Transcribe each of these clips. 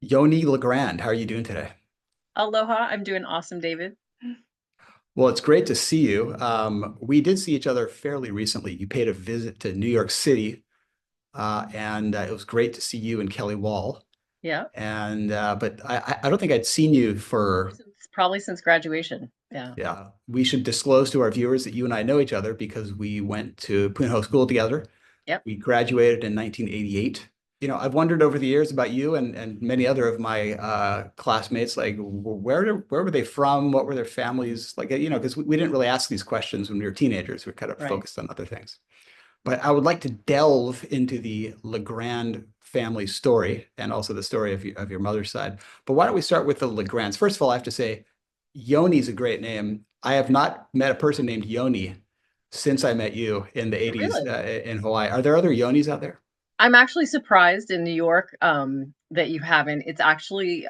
Yoni LeGrande, how are you doing today? Aloha, I'm doing awesome, David. Well, it's great to see you. We did see each other fairly recently. You paid a visit to New York City, and it was great to see you and Kelly Wall. Yeah, And but I don't think I'd seen you for. probably since graduation. Yeah. Yeah. We should disclose to our viewers that you and I know each other because we went to Punahou School together. Yep. We graduated in 1988. I've wondered over the years about you and many other of my classmates, like where were they from? What were their families like? Because we didn't really ask these questions when we were teenagers. We kind of Right. focused on other things. But I would like to delve into the LeGrande family story and also the story of your mother's side. But why don't we start with the LeGrandes? First of all, I have to say, Yoni's a great name. I have not met a person named Yoni since I met you in the 80s Really? in Hawaii. Are there other Yonis out there? I'm actually surprised in New York that you haven't. It's actually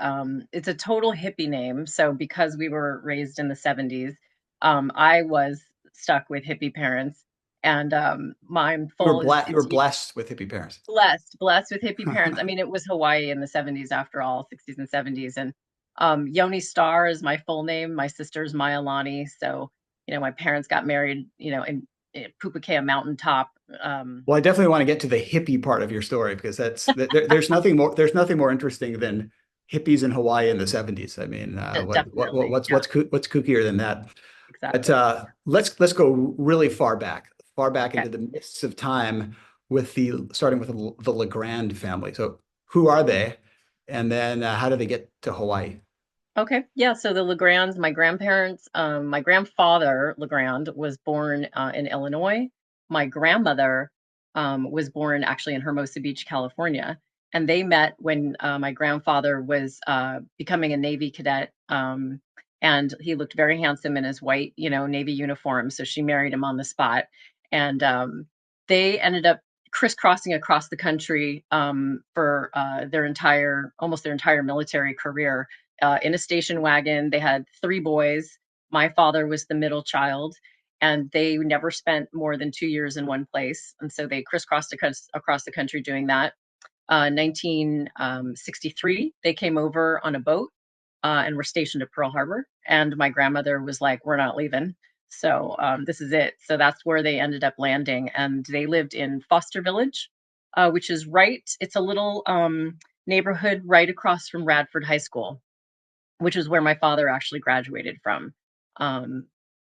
it's a total hippie name. So because we were raised in the 70s, I was stuck with hippie parents, and my full is You were it's blessed with hippie parents. blessed with hippie parents. I mean, it was Hawaii in the 70s after all, 60s and 70s. And Yoni Star is my full name. My sister's Maya Lani. So, my parents got married, in Pupukea Mountaintop. Well, I definitely want to get to the hippie part of your story because there's nothing more interesting than hippies in Hawaii in the 70s. I mean, Definitely. Yeah, what's kookier than that? But exactly. let's go really far back Okay. into the mists of time with the starting with the LeGrande family. So who are they, and then how do they get to Hawaii? Okay. Yeah. So the Legrands, my grandparents, my grandfather, Legrand, was born in Illinois. My grandmother was born actually in Hermosa Beach, California. And they met when my grandfather was becoming a Navy cadet. And he looked very handsome in his white, Navy uniform. So she married him on the spot. And they ended up crisscrossing across the country for almost their entire military career in a station wagon. They had three boys. My father was the middle child, and they never spent more than 2 years in one place. And so they crisscrossed across the country doing that. 1963, they came over on a boat and were stationed at Pearl Harbor. And my grandmother was like, "We're not leaving." So this is it. So that's where they ended up landing. And they lived in Foster Village, which is it's a little neighborhood right across from Radford High School, which is where my father actually graduated from. Um,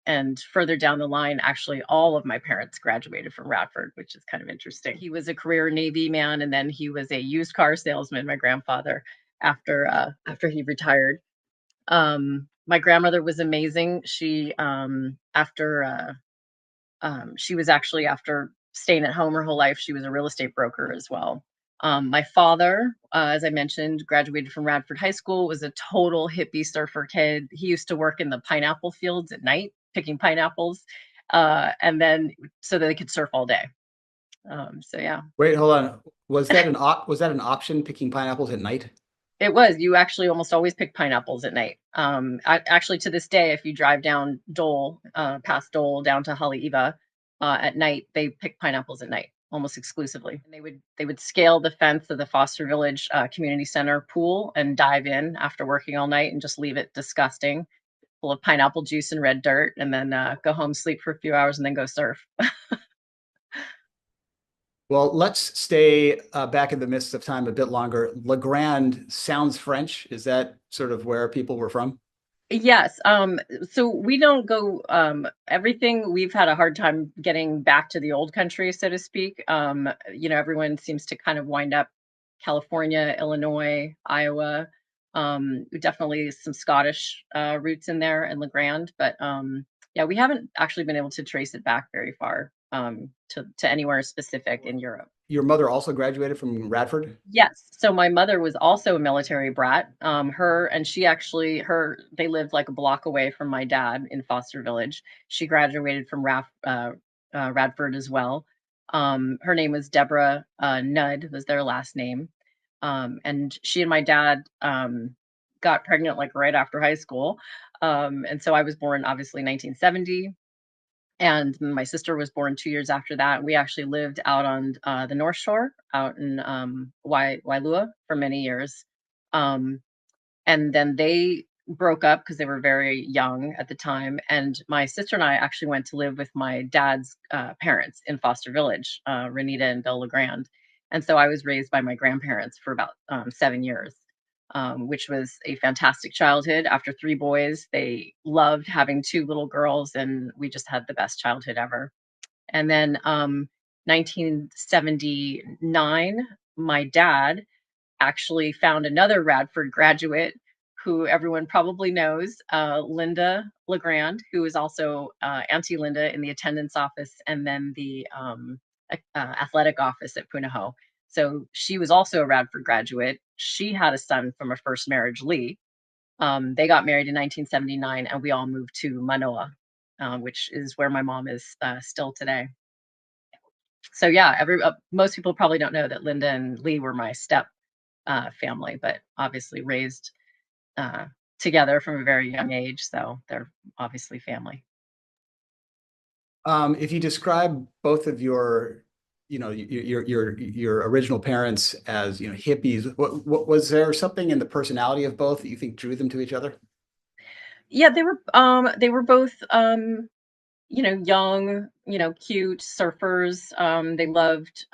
and further down the line, actually, all of my parents graduated from Radford, which is kind of interesting. He was a career Navy man, and then he was a used car salesman. My grandfather, after he retired. My grandmother was amazing. She was actually, after staying at home her whole life, she was a real estate broker as well. My father, as I mentioned, graduated from Radford High School, was a total hippie surfer kid. He used to work in the pineapple fields at night, picking pineapples, and then so that they could surf all day. So yeah, Wait, hold on. Was that an option picking pineapples at night? it was. You actually almost always pick pineapples at night. Actually, to this day, if you drive down Dole, past Dole, down to Haleiwa, at night, they pick pineapples at night almost exclusively. And they would scale the fence of the Foster Village Community Center pool and dive in after working all night and just leave it disgusting, full of pineapple juice and red dirt, and then go home, sleep for a few hours, and then go surf. Well, let's stay back in the midst of time a bit longer. Legrand sounds French. Is that sort of where people were from? Yes. So we don't go everything we've had a hard time getting back to the old country, so to speak. Everyone seems to kind of wind up California, Illinois, Iowa. Definitely some Scottish roots in there and LeGrand, but yeah, we haven't actually been able to trace it back very far to anywhere specific in Europe. Your mother also graduated from Radford? Yes. So my mother was also a military brat. They lived like a block away from my dad in Foster Village. She graduated from Radford as well. Her name was Deborah Nudd was their last name. And she and my dad got pregnant like right after high school. And so I was born obviously 1970, and my sister was born 2 years after that. We actually lived out on the North Shore, out in Wailua for many years. Um, and then they broke up because they were very young at the time. And my sister and I actually went to live with my dad's parents in Foster Village, Renita and Bill LeGrande. And so I was raised by my grandparents for about 7 years, which was a fantastic childhood. After three boys, they loved having two little girls, and we just had the best childhood ever. And then 1979, my dad actually found another Radford graduate who everyone probably knows, Linda LeGrande, who is also Auntie Linda in the attendance office and then the athletic office at Punahou. So she was also a Radford graduate. She had a son from a first marriage, Lee. They got married in 1979, and we all moved to Manoa, which is where my mom is still today. So yeah, most people probably don't know that Linda and Lee were my step family, but obviously raised uh, together from a very young age. So they're obviously family. If you describe both of your, your original parents as, hippies, what was there something in the personality of both that you think drew them to each other? Yeah, they were both young, cute surfers. They loved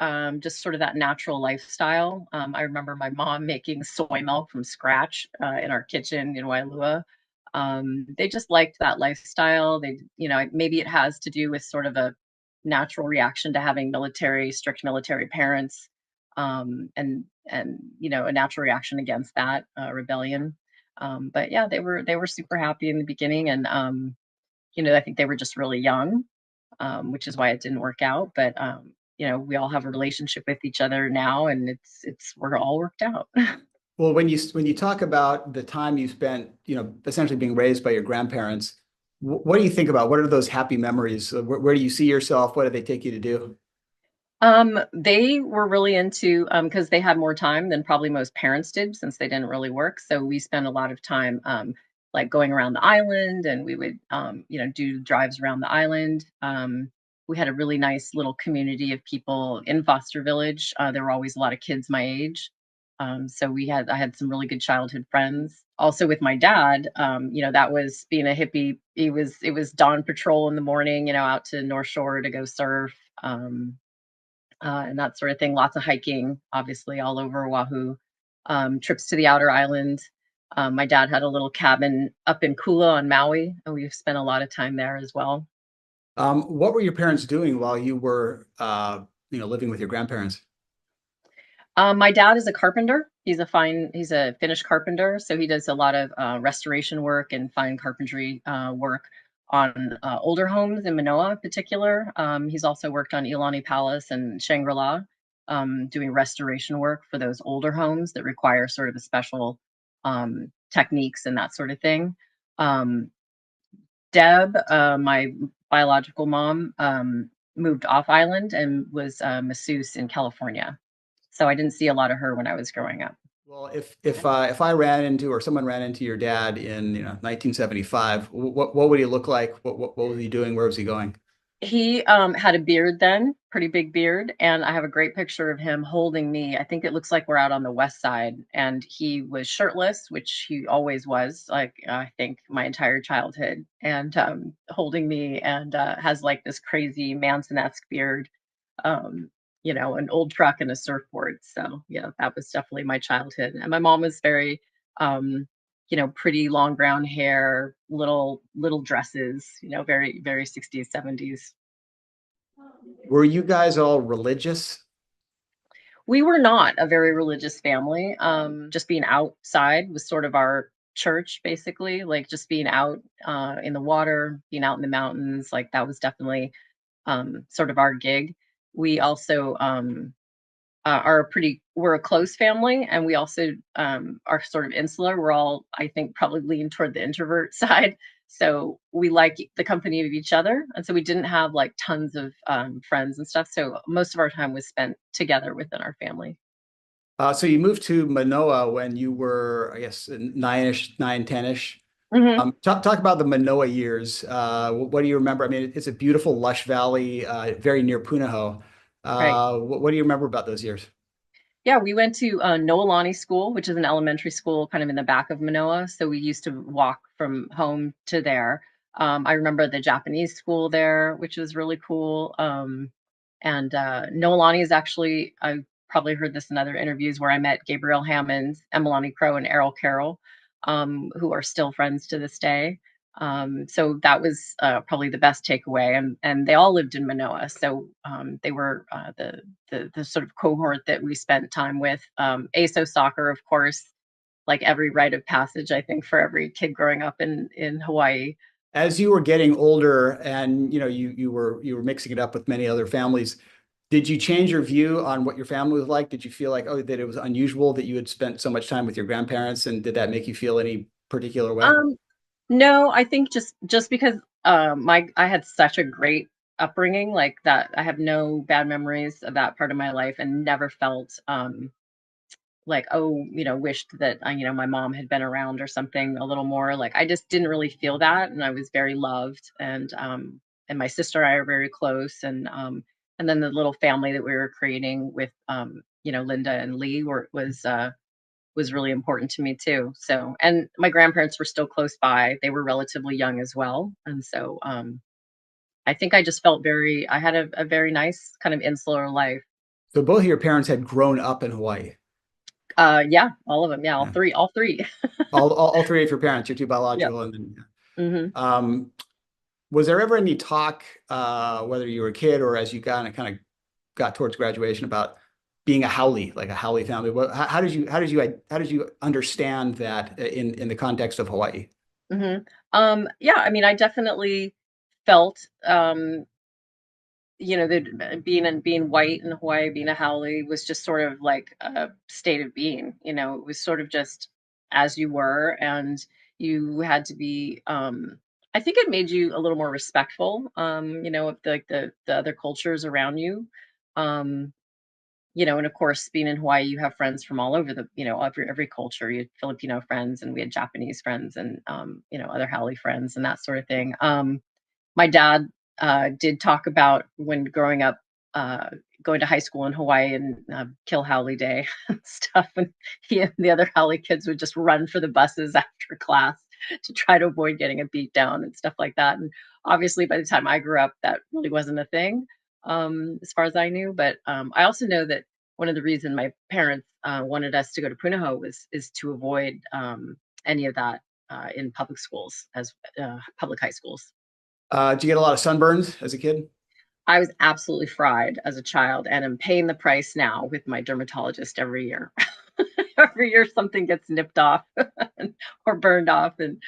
just sort of that natural lifestyle. I remember my mom making soy milk from scratch in our kitchen in Wailua. They just liked that lifestyle. Maybe it has to do with sort of a natural reaction to having strict military parents, and a natural reaction against that rebellion. But yeah, they were super happy in the beginning, and I think they were just really young, which is why it didn't work out. But we all have a relationship with each other now, and we're all worked out. Well, when you talk about the time you spent, essentially being raised by your grandparents, what do you think about? What are those happy memories? Where do you see yourself? What do they take you to do? They were really into because they had more time than probably most parents did since they didn't really work. So we spent a lot of time like going around the island, and we would do drives around the island. We had a really nice little community of people in Foster Village. There were always a lot of kids my age. So I had some really good childhood friends. Also with my dad, that was being a hippie. It was dawn patrol in the morning, out to North Shore to go surf. And that sort of thing. Lots of hiking, obviously, all over Oahu. Trips to the outer island. My dad had a little cabin up in Kula on Maui, and we've spent a lot of time there as well. What were your parents doing while you were, living with your grandparents? My dad is a carpenter. He's a Finnish carpenter, so he does a lot of restoration work and fine carpentry work on older homes in Manoa in particular. He's also worked on Ilani Palace and Shangri-La, doing restoration work for those older homes that require sort of a special techniques and that sort of thing. Um, Deb, my biological mom, moved off island and was a masseuse in California. So I didn't see a lot of her when I was growing up. Well, if I ran into or someone ran into your dad in 1975, what would he look like? What was he doing? Where was he going? He had a beard then, pretty big beard, and I have a great picture of him holding me. I think it looks like we're out on the west side, and he was shirtless, which he always was, like I think my entire childhood, and holding me, and has like this crazy Manson-esque beard, an old truck and a surfboard. So yeah, that was definitely my childhood. And my mom was very, pretty long brown hair, little dresses, very, very 60s, 70s. Were you guys all religious? We were not a very religious family. Just being outside was sort of our church, basically, like just being out in the water, being out in the mountains, like that was definitely sort of our gig. We also we're a close family, and we also are sort of insular. We're all, I think, probably lean toward the introvert side. So we like the company of each other. And so we didn't have like tons of friends and stuff. So most of our time was spent together within our family. So you moved to Manoa when you were, I guess, nine-ish, 10-ish. Hmm. Talk about the Manoa years. What do you remember? I mean, it's a beautiful lush valley, very near Punahou. Right. What do you remember about those years? Yeah, we went to Noelani School, which is an elementary school kind of in the back of Manoa. So we used to walk from home to there. I remember the Japanese school there, which was really cool. And Noelani is actually, I've probably heard this in other interviews where I met Gabriel Hammonds, Emilani Crow, and Errol Carroll, who are still friends to this day. So that was probably the best takeaway, and they all lived in Manoa, so they were the sort of cohort that we spent time with. ASO soccer, of course, like every rite of passage, I think, for every kid growing up in Hawaii. As you were getting older and you were mixing it up with many other families, did you change your view on what your family was like? Did you feel like, oh, that it was unusual that you had spent so much time with your grandparents, and did that make you feel any particular way? Um, no, I think just because my I had such a great upbringing, like that, I have no bad memories of that part of my life, and never felt like, oh, wished that my mom had been around or something a little more. Like I just didn't really feel that, and I was very loved, and my sister and I are very close, and then the little family that we were creating with Linda and Lee was really important to me too. So, and my grandparents were still close by. They were relatively young as well, and so I think I just felt I had a very nice kind of insular life. So both of your parents had grown up in Hawaii. Yeah, all of them. Yeah, Yeah. all three. All three of your parents, your two Yep. biological, and then Hmm. yeah. Was there ever any talk, whether you were a kid or as you kind of got towards graduation, about being a haole, like a haole family? How did you understand that in the context of Hawaii? Hmm. Yeah, I mean, I definitely felt, that being white in Hawaii, being a haole was just sort of like a state of being. It was sort of just as you were, and you had to be. I think it made you a little more respectful, of the other cultures around you. Um, and of course, being in Hawaii, you have friends from all over every culture. You had Filipino friends, and we had Japanese friends, and other haole friends, and that sort of thing. My dad did talk about when growing up, uh, going to high school in Hawaii and Kill Howley Day and stuff. And he and the other Howley kids would just run for the buses after class to try to avoid getting a beat down and stuff like that. And obviously, by the time I grew up, that really wasn't a thing, as far as I knew. But I also know that one of the reasons my parents wanted us to go to Punahou is to avoid any of that in public schools, as public high schools. Did you get a lot of sunburns as a kid? I was absolutely fried as a child and am paying the price now with my dermatologist every year. Every year something gets nipped off or burned off. And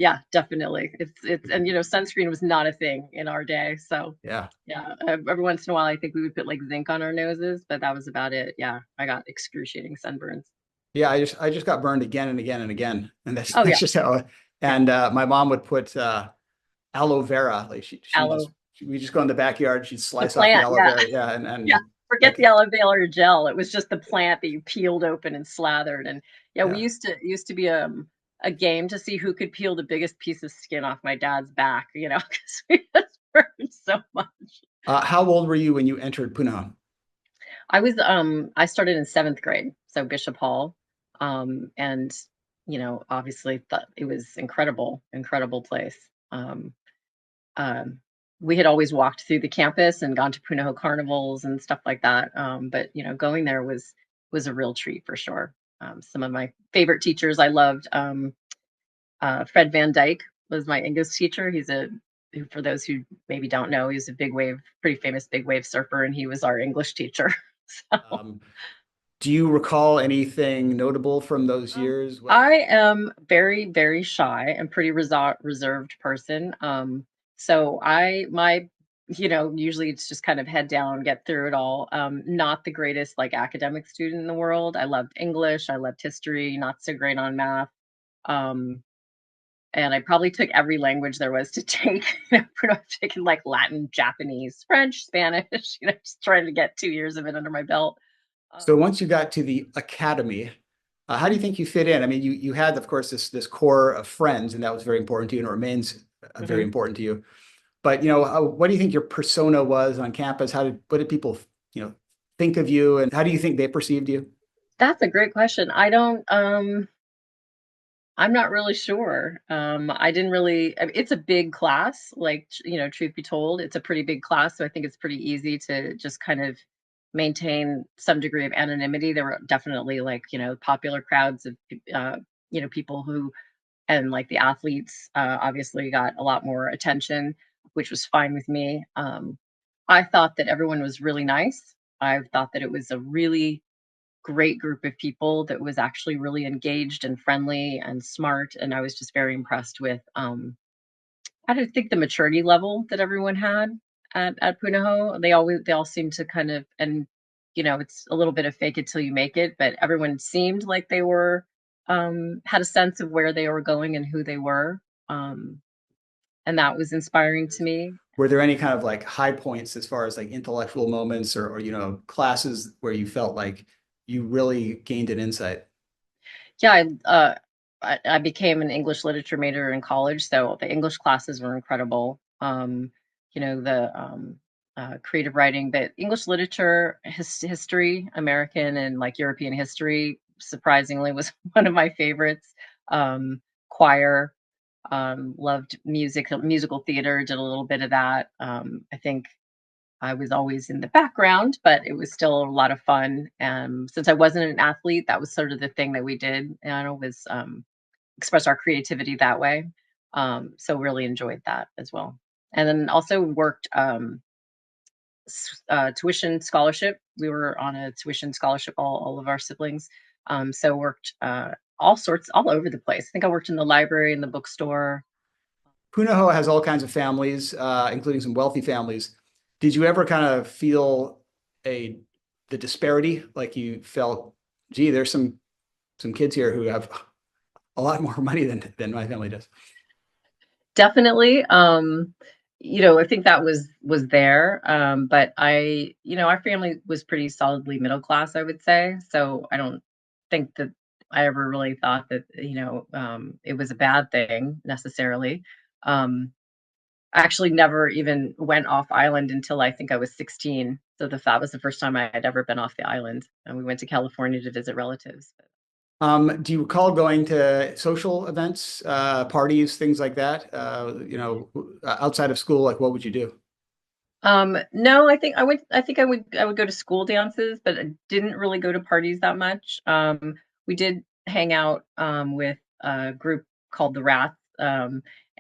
yeah, definitely. It's and sunscreen was not a thing in our day. So Yeah. yeah, every once in a while I think we would put like zinc on our noses, but that was about it. Yeah, I got excruciating sunburns. Yeah, I just got burned again and again and again, and that's Oh that's yeah, just how. yeah. And my mom would put aloe vera, like Aloe, we just go in the backyard, she'd the slice off the plant, aloe yeah. vera, yeah, Yeah, and forget the like aloe vera gel. It was just the plant that you peeled open and slathered. And yeah, we yeah. used to be a game to see who could peel the biggest piece of skin off my dad's back, because we just burned so much. How old were you when you entered Punahou? I started in seventh grade, so Bishop Hall. And obviously thought it was incredible, incredible place. Um, we had always walked through the campus and gone to Punahou carnivals and stuff like that. But going there was a real treat for sure. Some of my favorite teachers I loved. Fred Van Dyke was my English teacher. For those who maybe don't know, he's a pretty famous big wave surfer, and he was our English teacher. So Um, do you recall anything notable from those years? What? I am very, very shy and pretty reserved person. So usually it's just kind of head down, get through it all. Not the greatest like academic student in the world. I loved English, I loved history, not so great on math. Um, and I probably took every language there was to take. Pretty much taken like Latin, Japanese, French, Spanish. Just trying to get 2 years of it under my belt. So Um, once you got to the academy, how do you think you fit in? I mean, you had, of course, this core of friends, and that was very important to you, and it remains very mhm. important to you. But what do you think your persona was on campus? What did people, you know, think of you, and how do you think they perceived you? That's a great question. I don't, I'm not really sure. I didn't really, I mean, it's a big class, like, truth be told, it's a pretty big class. So I think it's pretty easy to just kind of maintain some degree of anonymity. There were definitely like, popular crowds of, people who, and like the athletes, obviously got a lot more attention, which was fine with me. I thought that everyone was really nice. I thought that it was a really great group of people that was actually really engaged and friendly and smart. And I was just very impressed with, I don't think the maturity level that everyone had at Punahou. They all seemed to kind of, and it's a little bit of fake it till you make it, but everyone seemed like they were, had a sense of where they were going and who they were. Um, and that was inspiring to me. Were there any kind of like high points as far as like intellectual moments or classes where you felt like you really gained an insight? Yeah, I became an English literature major in college, so the English classes were incredible. The creative writing, but English literature, history, American and like European history, surprisingly, was one of my favorites. Choir, loved musical theater, did a little bit of that. I think I was always in the background, but it was still a lot of fun. Since I wasn't an athlete, that was sort of the thing that we did, and it was express our creativity that way. So really enjoyed that as well. And then also worked tuition scholarship. We were on a tuition scholarship, all of our siblings. So worked all over the place. I think I worked in the library, in the bookstore. Punahou has all kinds of families, including some wealthy families. Did you ever kind of feel a the disparity? Like you felt, gee, there's some kids here who have a lot more money than my family does. Definitely. I think that was there. But our family was pretty solidly middle class, I would say. So I don't think that I ever really thought that, it was a bad thing necessarily. I actually never even went off island until I think I was 16. So that was the first time I had ever been off the island. And we went to California to visit relatives. Do you recall going to social events, parties, things like that? Outside of school, like what would you do? No, I think I would go to school dances, but I didn't really go to parties that much. We did hang out with a group called the Rats,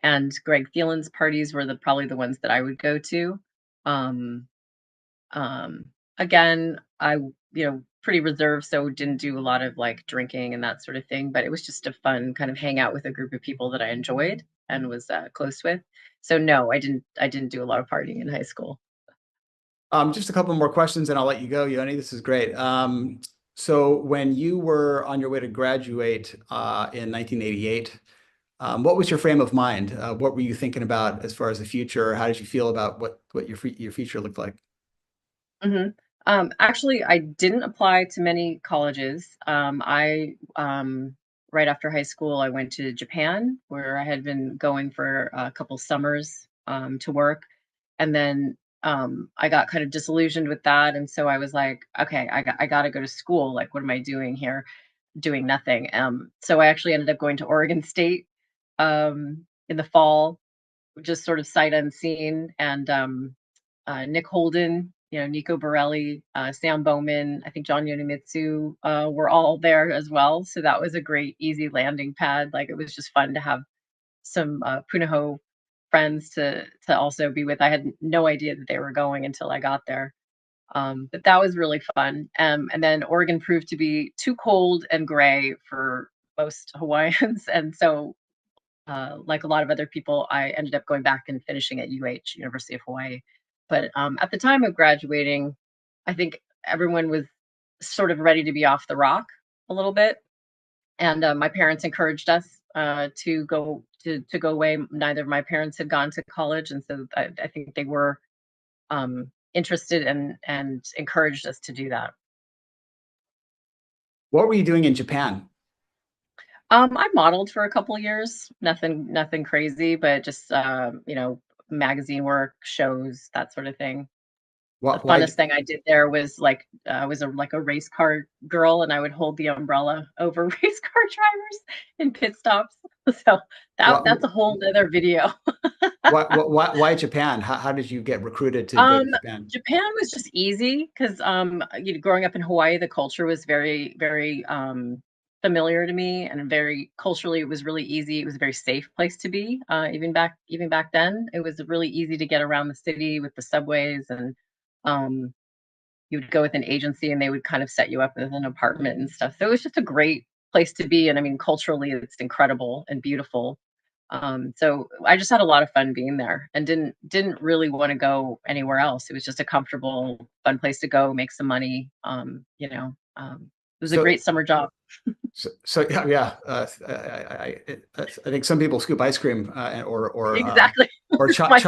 and Greg Thielen's parties were probably the ones that I would go to. Um, um, Again, pretty reserved, so didn't do a lot of like drinking and that sort of thing, but it was just a fun kind of hang out with a group of people that I enjoyed and was close with. So no, I didn't do a lot of partying in high school. Just a couple more questions and I'll let you go, Yoni. This is great. So when you were on your way to graduate in 1988, what was your frame of mind? What were you thinking about as far as the future? How did you feel about what your future looked like? hmm Actually, I didn't apply to many colleges. I Right after high school, I went to Japan, where I had been going for a couple summers to work, and then I got kind of disillusioned with that, and so I was like, okay, I got to go to school. Like, what am I doing here? Doing nothing. So I actually ended up going to Oregon State in the fall, just sort of sight unseen, and Nick Holden, Nico Borelli, Sam Bowman, I think John Yonimitsu were all there as well. So that was a great, easy landing pad. Like it was just fun to have some Punahou friends to also be with. I had no idea that they were going until I got there. But that was really fun. And then Oregon proved to be too cold and gray for most Hawaiians. And so like a lot of other people, I ended up going back and finishing at University of Hawaii. But at the time of graduating, I think everyone was sort of ready to be off the rock a little bit, and my parents encouraged us to go away. Neither of my parents had gone to college, and so I think they were interested and encouraged us to do that. What were you doing in Japan? I modeled for a couple years. Nothing crazy, but just magazine work, shows, that sort of thing. The Why? funnest thing I did there was like I was like a race car girl, and I would hold the umbrella over race car drivers in pit stops. So Why? that's a whole other video. Why Japan? How did you get recruited to go to Um, Japan? Japan was just easy because growing up in Hawaii, the culture was very, very familiar to me, and very culturally, it was really easy. It was a very safe place to be. Even back then, it was really easy to get around the city with the subways, and um, you would go with an agency, and they would kind of set you up with an apartment and stuff. So it was just a great place to be, and I mean, culturally, it's incredible and beautiful. So I just had a lot of fun being there, and didn't really want to go anywhere else. It was just a comfortable, fun place to go, make some money. It was a So great summer job. yeah, yeah. I think some people scoop ice cream Exactly. or chop. My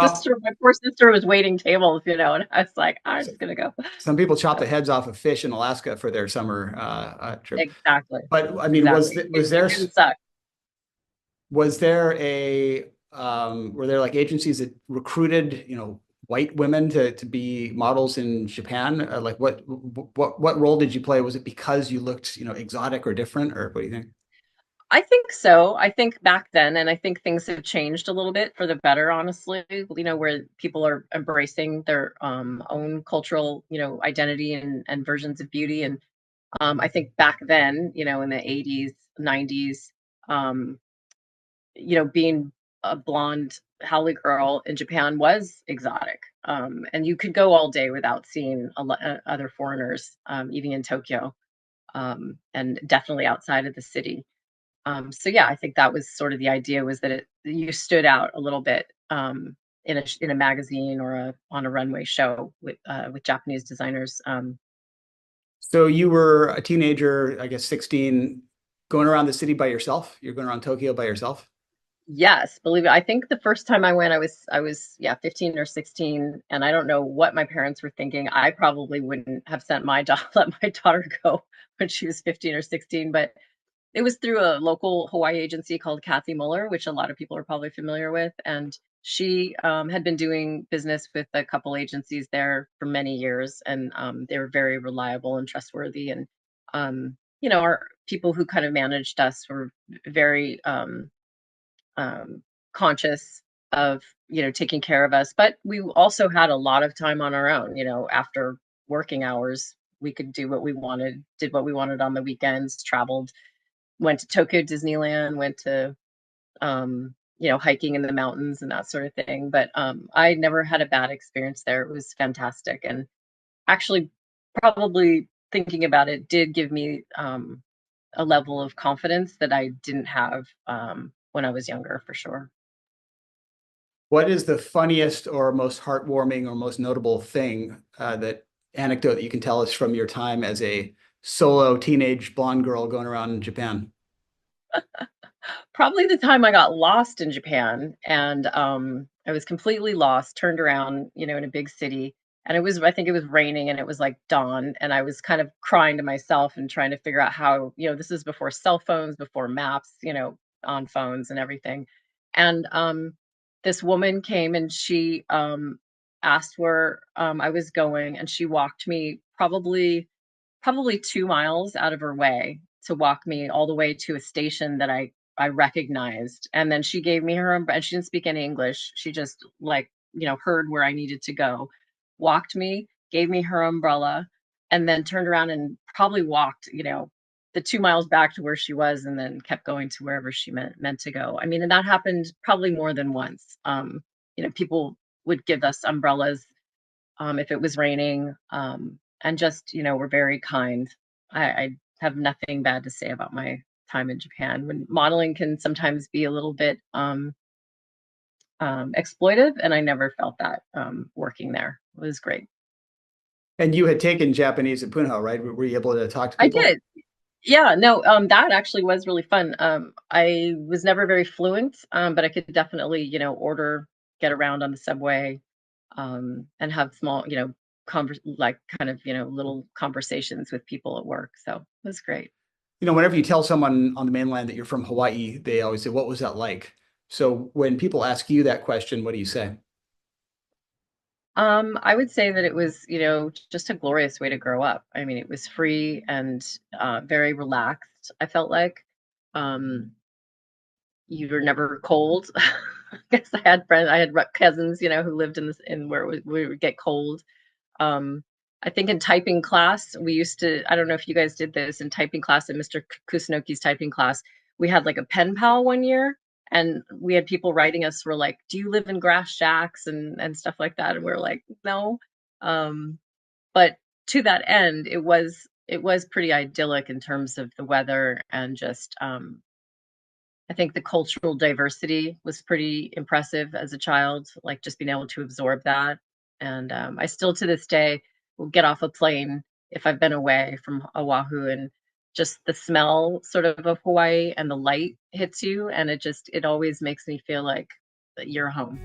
poor sister was waiting tables, and I was like, I'm So, just gonna go. some people chop the So, heads off of fish in Alaska for their summer trip. exactly, But I mean, exactly. It didn't suck. was there a were there like agencies that recruited, white women to be models in Japan? Like what role did you play? Was it because you looked, exotic or different, or what do you think? I think so. I think back then, and I think things have changed a little bit for the better, honestly, where people are embracing their own cultural, identity and versions of beauty. And I think back then, in the 80s, 90s, um, being a blonde Halle girl in Japan was exotic. And you could go all day without seeing other foreigners, even in Tokyo, and definitely outside of the city. So yeah, I think that was sort of the idea, was that you stood out a little bit in a magazine or on a runway show with Japanese designers. So you were a teenager, I guess 16, going around the city by yourself? You're going around Tokyo by yourself? Yes, believe it. I think the first time I went, I was yeah 15 or 16, and I don't know what my parents were thinking. I probably wouldn't have sent my let my daughter go when she was 15 or 16, but it was through a local Hawaii agency called Kathy Muller, which a lot of people are probably familiar with. And she had been doing business with a couple agencies there for many years, and they were very reliable and trustworthy. And our people who kind of managed us were very conscious of taking care of us. But we also had a lot of time on our own. After working hours, we could do what we wanted, did what we wanted on the weekends, traveled, went to Tokyo Disneyland, went to hiking in the mountains and that sort of thing. But I never had a bad experience there. It was fantastic, and actually, probably thinking about it, did give me a level of confidence that I didn't have when I was younger, for sure. What is the funniest or most heartwarming or most notable thing, that anecdote that you can tell us from your time as a solo teenage blonde girl going around Japan? Probably the time I got lost in Japan, and I was completely lost, turned around, in a big city, and I think it was raining, and it was like dawn, and I was kind of crying to myself and trying to figure out how, this is before cell phones, before maps, on phones and everything. And this woman came, and she asked where I was going, and she walked me probably 2 miles out of her way to walk me all the way to a station that I recognized. And then she gave me her umbrella, and she didn't speak any English. She just, like, heard where I needed to go, walked me, gave me her umbrella, and then turned around and probably walked, the 2 miles back to where she was, and then kept going to wherever she meant to go. I mean, and that happened probably more than once. People would give us umbrellas if it was raining, and just, were very kind. I have nothing bad to say about my time in Japan. When modeling can sometimes be a little bit exploitive, and I never felt that working there. It was great. And you had taken Japanese at Punahou, right? Were you able to talk to I people? did. Yeah, no, that actually was really fun. I was never very fluent, but I could definitely, get around on the subway, and have small, like kind of, little conversations with people at work. So it was great. Whenever you tell someone on the mainland that you're from Hawaii, they always say, "What was that like?" So when people ask you that question, what do you say? I would say that it was, just a glorious way to grow up. I mean, it was free and very relaxed, I felt like. Um, you were never cold. I guess I had cousins, who lived in where we would get cold. Um, I think in typing class, we used to, I don't know if you guys did this in typing class, in Mr. Kusanoki's typing class, we had like a pen pal one year, and we had people writing us were like, do you live in grass shacks and stuff like that? And we're like, no. Um, but to that end, it was pretty idyllic in terms of the weather and just I think the cultural diversity was pretty impressive as a child, like just being able to absorb that. And I still to this day will get off a plane if I've been away from Oahu, and just the smell sort of Hawaii and the light hits you, and it always makes me feel like that you're home.